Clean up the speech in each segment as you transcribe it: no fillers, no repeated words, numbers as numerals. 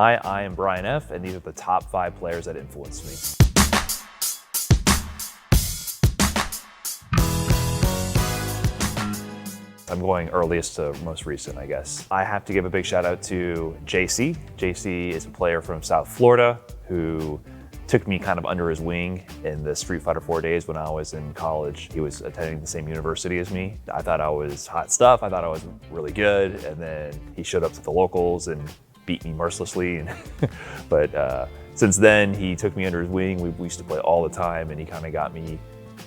Hi, I am Brian F., and these are the top 5 players that influenced me. I'm going earliest to most recent, I guess. I have to give a big shout out to JC. JC is a player from South Florida who took me kind of under his wing in the Street Fighter 4 days when I was in college. He was attending the same university as me. I thought I was hot stuff. I thought I was really good. And then he showed up to the locals and beat me mercilessly. But since then, he took me under his wing. We used to play all the time, and he kind of got me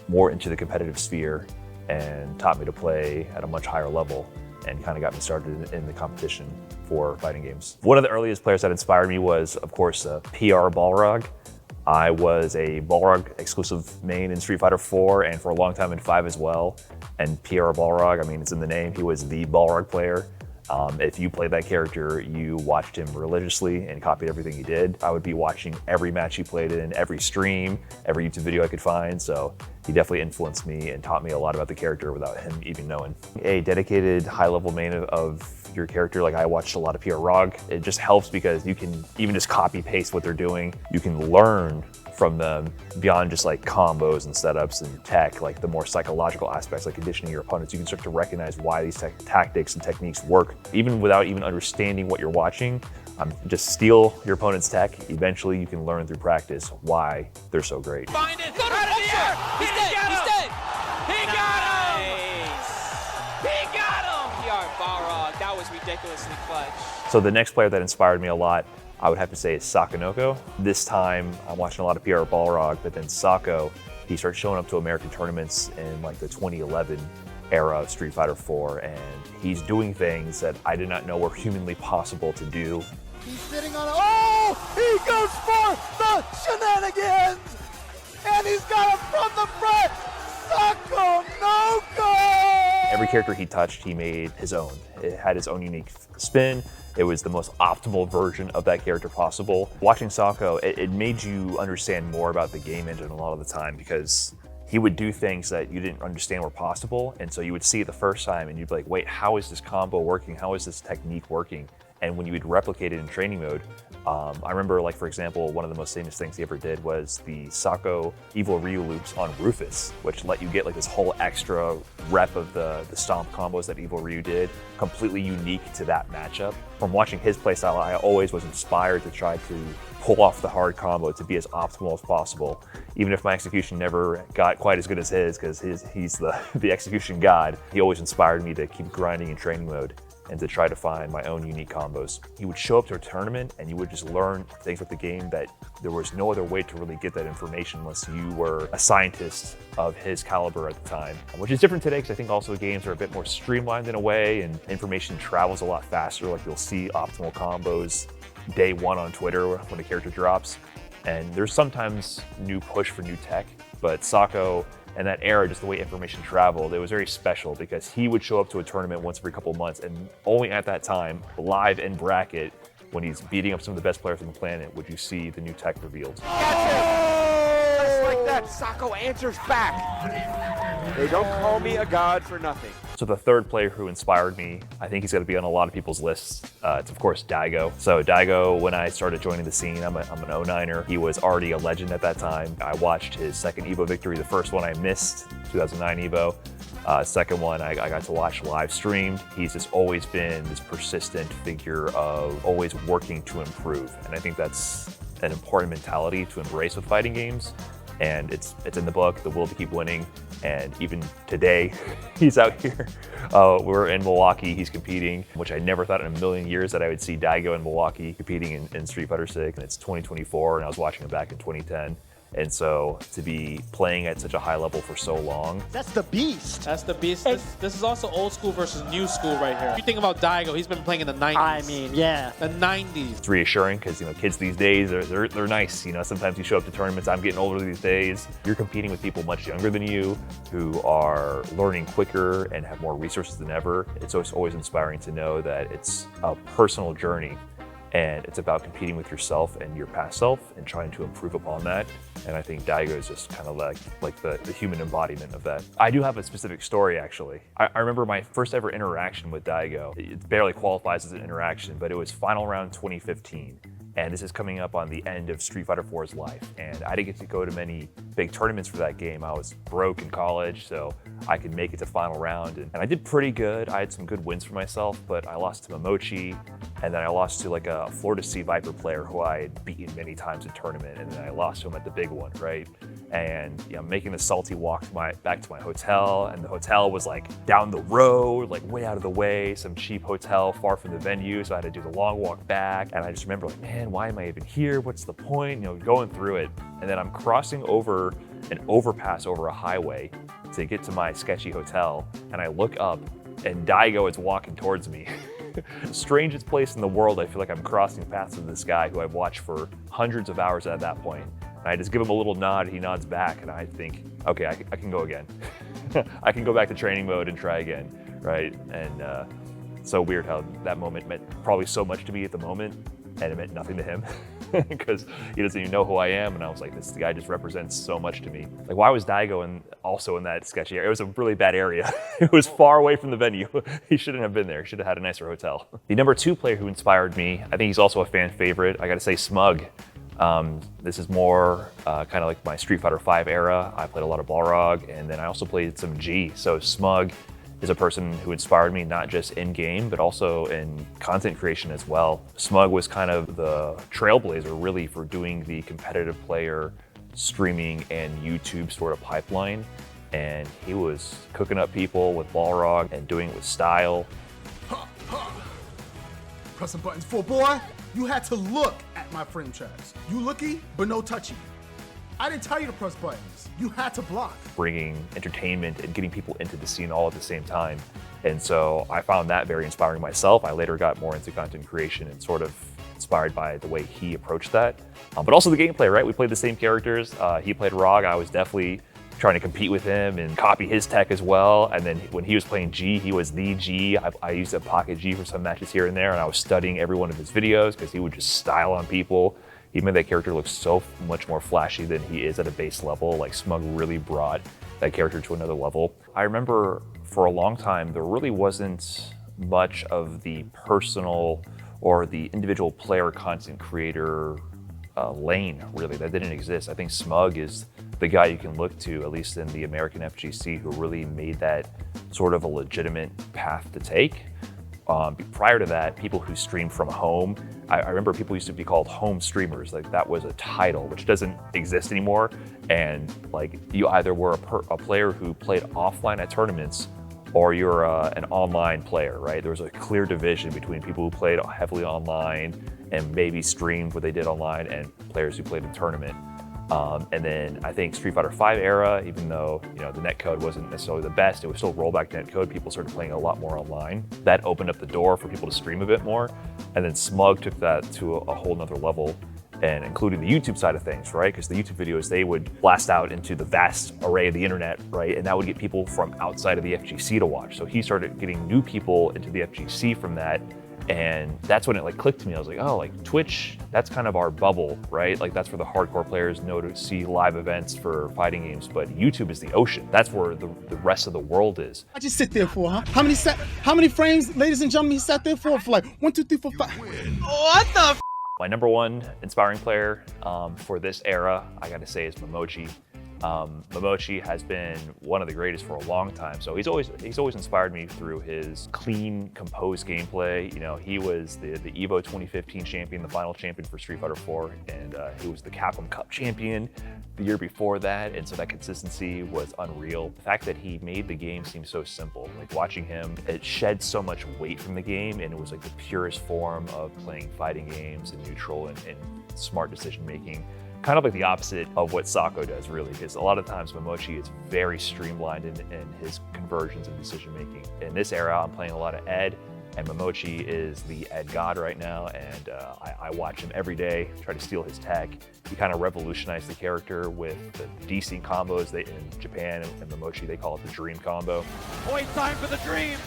more into the competitive sphere and taught me to play at a much higher level and kind of got me started in the competition for fighting games. One of the earliest players that inspired me was, of course, PR Balrog. I was a Balrog exclusive main in Street Fighter 4 and for a long time in 5 as well. And PR Balrog, I mean, it's in the name, he was the Balrog player. If you played that character, you watched him religiously and copied everything he did. I would be watching every match he played in, every stream, every YouTube video I could find. So he definitely influenced me and taught me a lot about the character without him even knowing. A dedicated high-level main of your character, like I watched a lot of PR Rog. It just helps because you can even just copy paste what they're doing. You can learn from them beyond just like combos and setups and tech, like the more psychological aspects, like conditioning your opponents. You can start to recognize why these tactics and techniques work, even without even understanding what you're watching. Just steal your opponent's tech. Eventually, you can learn through practice why they're so great. Find it! Out of the air! He's dead! He's dead! He got him! He got him! PR Balrog, that was ridiculously clutch. So the next player that inspired me a lot, I would have to say is Sakonoko. This time, I'm watching a lot of PR Balrog, but then Sako, he started showing up to American tournaments in like the 2011 era of Street Fighter 4, and he's doing things that I did not know were humanly possible to do. He's sitting on a, oh! He goes for the shenanigans! And he's got him from the front! Sakonoko! Every character he touched, he made his own. It had its own unique spin. It was the most optimal version of that character possible. Watching Sako, it made you understand more about the game engine a lot of the time because he would do things that you didn't understand were possible. And so you would see it the first time and you'd be like, wait, how is this combo working? How is this technique working? And when you would replicate it in training mode, I remember, like, for example, one of the most famous things he ever did was the Sako Evo Ryu loops on Rufus, which let you get like this whole extra rep of the stomp combos that Evo Ryu did, completely unique to that matchup. From watching his playstyle, I always was inspired to try to pull off the hard combo to be as optimal as possible, even if my execution never got quite as good as his, because he's the execution god. He always inspired me to keep grinding in training mode and to try to find my own unique combos. He would show up to a tournament and you would just learn things with the game that there was no other way to really get that information unless you were a scientist of his caliber at the time, which is different today because I think also games are a bit more streamlined in a way and information travels a lot faster. Like you'll see optimal combos day one on Twitter when a character drops. And there's sometimes new push for new tech, but Sako and that era, just the way information traveled, it was very special because he would show up to a tournament once every couple of months and only at that time, live in bracket, when he's beating up some of the best players on the planet, would you see the new tech revealed. Just like that, Sako answers back. They don't call me a god for nothing. So the third player who inspired me, I think he's going to be on a lot of people's lists. It's of course Daigo. So Daigo, when I started joining the scene, I'm an 09er. He was already a legend at that time. I watched his second Evo victory. The first one I missed, 2009 Evo. Second one I got to watch live streamed. He's just always been this persistent figure of always working to improve. And I think that's an important mentality to embrace with fighting games. And it's in the book, the will to keep winning. And even today, he's out here. We're in Milwaukee, he's competing, which I never thought in a million years that I would see Daigo in Milwaukee competing in Street Fighter 6, and it's 2024, and I was watching him back in 2010. And so to be playing at such a high level for so long. That's the beast. That's the beast. This is also old school versus new school right here. If you think about Daigo, he's been playing in the 90s. I mean, yeah. The 90s. It's reassuring because, you know, kids these days, they're nice. You know, sometimes you show up to tournaments, I'm getting older these days. You're competing with people much younger than you who are learning quicker and have more resources than ever. It's always inspiring to know that it's a personal journey. And it's about competing with yourself and your past self and trying to improve upon that. And I think Daigo is just kind of like the human embodiment of that. I do have a specific story, actually. I remember my first ever interaction with Daigo. It barely qualifies as an interaction, but it was Final Round 2015. And this is coming up on the end of Street Fighter 4's life. And I didn't get to go to many big tournaments for that game. I was broke in college, so I could make it to final round. And I did pretty good. I had some good wins for myself, but I lost to Momochi, and then I lost to like a Florida Sea Viper player who I had beaten many times in tournament, and then I lost to him at the big one, right? And you know, making the salty walk back to my hotel, and the hotel was like down the road, like way out of the way, some cheap hotel far from the venue, so I had to do the long walk back. And I just remember like, man, why am I even here? What's the point? You know, going through it. And then I'm crossing over an overpass over a highway to get to my sketchy hotel, and I look up and Daigo is walking towards me. Strangest place in the world. I feel like I'm crossing paths with this guy who I've watched for hundreds of hours at that point. And I just give him a little nod, he nods back, and I think, okay, I can go again. I can go back to training mode and try again, right? And so weird how that moment meant probably so much to me at the moment, and it meant nothing to him because he doesn't even know who I am. And I was like, this guy just represents so much to me. Like, why was Daigo also in that sketchy area? It was a really bad area. It was far away from the venue. He shouldn't have been there. He should have had a nicer hotel. The number 2 player who inspired me, I think he's also a fan favorite. I gotta say Smug. This is more kind of like my Street Fighter 5 era. I played a lot of Balrog, and then I also played some G. So Smug is a person who inspired me not just in game, but also in content creation as well. Smug was kind of the trailblazer really for doing the competitive player streaming and YouTube sort of pipeline. And he was cooking up people with Balrog and doing it with style. Pressing buttons for boy. You had to look at my frame tracks. You looky, but no touchy. I didn't tell you to press buttons. You had to block. Bringing entertainment and getting people into the scene all at the same time. And so I found that very inspiring myself. I later got more into content creation and sort of inspired by the way he approached that. But also the gameplay, right? We played the same characters. He played Rog. I was definitely trying to compete with him and copy his tech as well. And then when he was playing G, he was the G. I used a pocket G for some matches here and there, and I was studying every one of his videos because he would just style on people. He made that character look so much more flashy than he is at a base level. Like, Smug really brought that character to another level. I remember for a long time, there really wasn't much of the personal or the individual player content creator lane, really. That didn't exist. I think Smug is the guy you can look to, at least in the American FGC, who really made that sort of a legitimate path to take. Prior to that, people who streamed from home, I remember people used to be called home streamers. Like, that was a title, which doesn't exist anymore. And like, you either were a player who played offline at tournaments, or you're an online player, right? There was a clear division between people who played heavily online and maybe streamed what they did online, and players who played in tournament. And then I think Street Fighter 5 era, even though the netcode wasn't necessarily the best, it was still rollback netcode. People started playing a lot more online. That opened up the door for people to stream a bit more. And then Smug took that to a whole nother level, and including the YouTube side of things, right? Because the YouTube videos, they would blast out into the vast array of the internet, right? And that would get people from outside of the FGC to watch. So he started getting new people into the FGC from that. And that's when it like clicked to me. I was like, oh, like Twitch, that's kind of our bubble, right? Like, that's where the hardcore players know to see live events for fighting games. But YouTube is the ocean. That's where the rest of the world is. I just sit there for, huh? How many frames, ladies and gentlemen, he sat there for like 1, 2, 3, 4, 5. What the My number 1 inspiring player for this era, I gotta say, is Momochi. Momochi has been one of the greatest for a long time. So he's always inspired me through his clean, composed gameplay. He was the Evo 2015 champion, the final champion for Street Fighter 4, and he was the Capcom Cup champion the year before that. And so that consistency was unreal. The fact that he made the game seem so simple, like watching him, it shed so much weight from the game, and it was like the purest form of playing fighting games and neutral and smart decision making. Kind of like the opposite of what Sako does, really, because a lot of times Momochi is very streamlined in his conversions and decision making. In this era, I'm playing a lot of Ed, and Momochi is the Ed god right now, and I watch him every day, try to steal his tech. He kind of revolutionized the character with the DC combos. In Japan and Momochi, they call it the Dream combo. Point time for the Dream.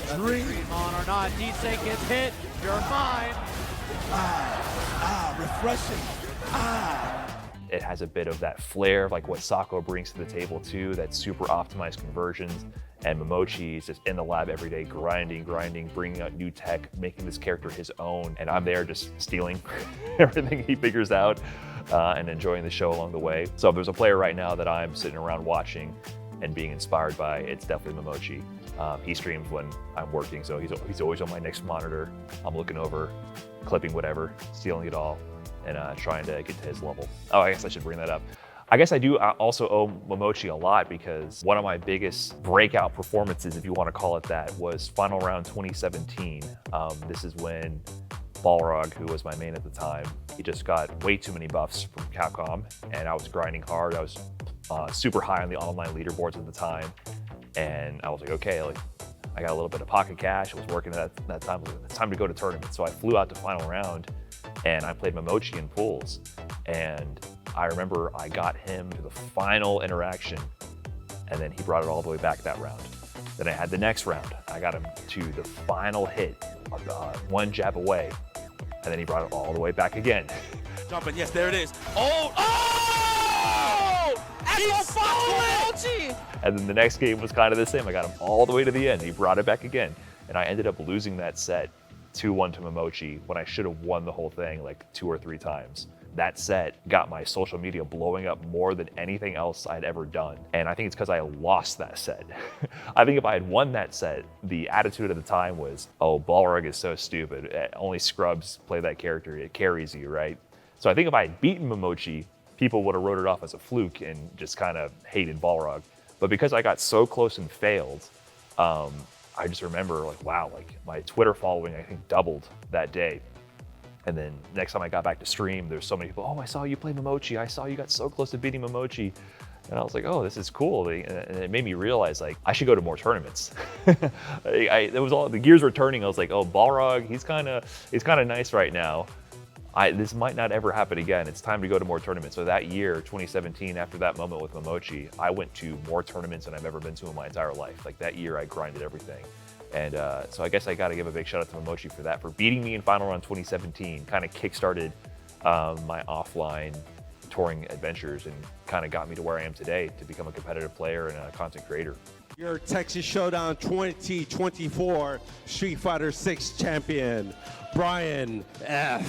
The Dream on or not. D-Sync gets hit. You're fine. Refreshing. it has a bit of that flair of like what Sako brings to the table too, that super optimized conversions. And Momochi is just in the lab every day, grinding, bringing out new tech, making this character his own. And I'm there just stealing everything he figures out and enjoying the show along the way. So if there's a player right now that I'm sitting around watching and being inspired by, it's definitely Momochi. He streams when I'm working, so he's always on my next monitor. I'm looking over, clipping whatever, stealing it all, and trying to get to his level. Oh, I guess I should bring that up. I guess I do also owe Momochi a lot because one of my biggest breakout performances, if you want to call it that, was Final Round 2017. This is when Balrog, who was my main at the time, he just got way too many buffs from Capcom, and I was grinding hard. I was super high on the online leaderboards at the time, and I was like, okay, like I got a little bit of pocket cash. I was working at that time. It's time to go to tournament. So I flew out to Final Round, and I played Momochi in pools, and I remember I got him to the final interaction, and then he brought it all the way back that round. Then I had the next round. I got him to the final hit, one jab away, and then he brought it all the way back again. Jumping, yes, there it is. Oh! Momochi! And then the next game was kind of the same. I got him all the way to the end. He brought it back again, and I ended up losing that set 2-1 to Momochi when I should have won the whole thing like 2 or 3 times. That set got my social media blowing up more than anything else I'd ever done. And I think it's because I lost that set. I think if I had won that set, the attitude at the time was, oh, Balrog is so stupid. Only scrubs play that character. It carries you, right? So I think if I had beaten Momochi, people would have wrote it off as a fluke and just kind of hated Balrog. But because I got so close and failed, I just remember like, wow, like my Twitter following, I think doubled that day. And then next time I got back to stream, there's so many people, oh, I saw you play Momochi. I saw you got so close to beating Momochi. And I was like, oh, this is cool. And it made me realize like, I should go to more tournaments. It was all, the gears were turning. I was like, oh, Balrog, he's kind of nice right now. This might not ever happen again. It's time to go to more tournaments. So that year, 2017, after that moment with Momochi, I went to more tournaments than I've ever been to in my entire life. Like that year, I grinded everything. And so I guess I got to give a big shout out to Momochi for that, for beating me in Final Round 2017, kind of kickstarted my offline touring adventures and kind of got me to where I am today to become a competitive player and a content creator. Your Texas Showdown 2024 Street Fighter 6 champion, Brian F.